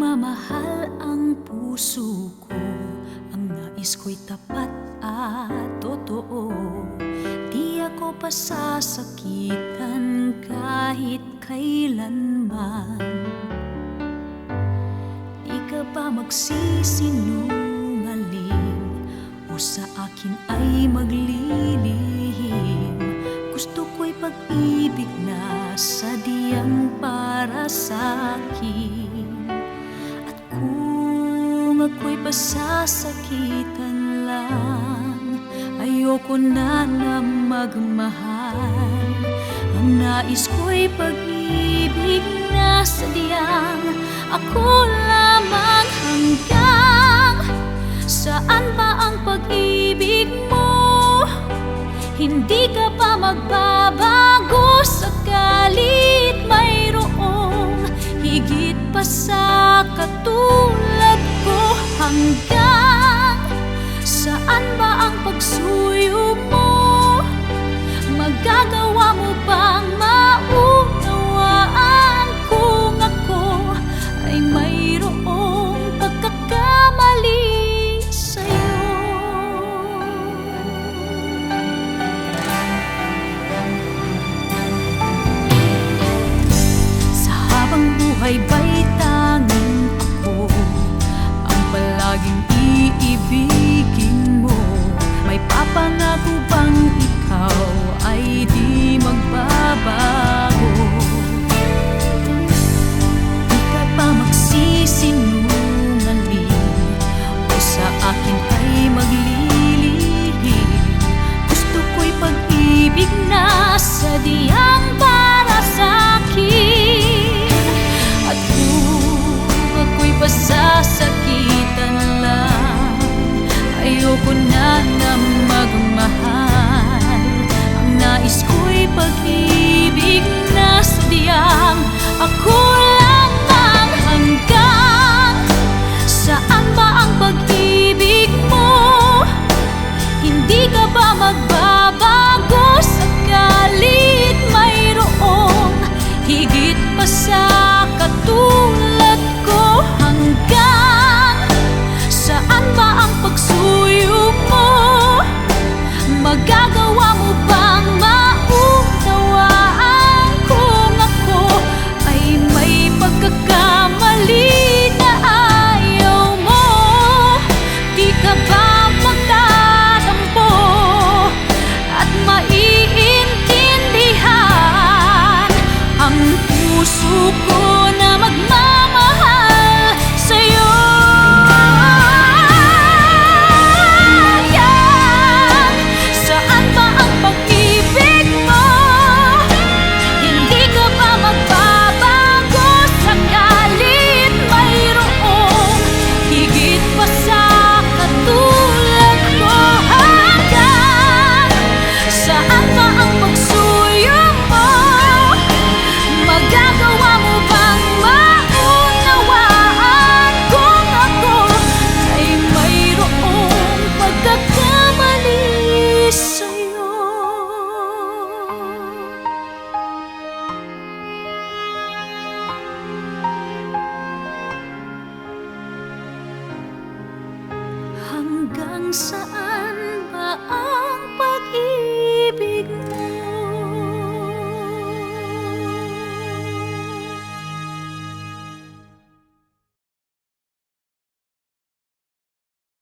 nagmamahal ang puso ko. Ang nais ko'y tapat at totoo. Di ako pasasakitan kahit kailanman. Di ka pa magsisinungaling o sa akin ay maglilihim. Gusto ko'y pag-ibig na sadyang para sa'kin. At kung ako'y pasasakitan lang, ayoko na magmahal. Ang nais ko'y pag-ibig na sadyang ako lamang. Hanggang saan ba ang pag-ibig mo? Hindi ka pa magbabago sakalit mayroong higit pa sa katulad ko. Hanggang saan ba ang pagsuyo mo? Magagawa mo bang maunawaan kung ako ay mayroong pagkakamali sa'yo? Buhay ba'y tanging ako ang palaging iibigin mo? May papangako bang ikaw ay di magbabago? Di ka pa magsisinungaling o sa akin ay maglilihim. Gusto ko'y pag-ibig na sadyang para sa'kin. Pasasakitan lang, ayoko na magmahal. Ang nais ko'y pag-ibig na sadyang ako lamang. Hanggang saan ba ang pag-ibig mo? Hindi ka ba magbabago sakalit mayroong higit pa sa katulad ko? Hanggang saan ba ang pagsuyo mo? Magagawa mo bang maunawaan kung ako ay may pagkakamali na ayaw mo? Di ka ba magtatampo at maiintindihan ang puso ko na magmamahal sa'yo? Saan ba ang pag-ibig mo? Hindi ka ba magbabago sakalit mayroong higit pa sa katulad ko? Hanggang saan ba ang pagsuyo mo? Magagawa mo bang maunawaan kung ako ay mayroong pagkakamali sa'yo? Hanggang saan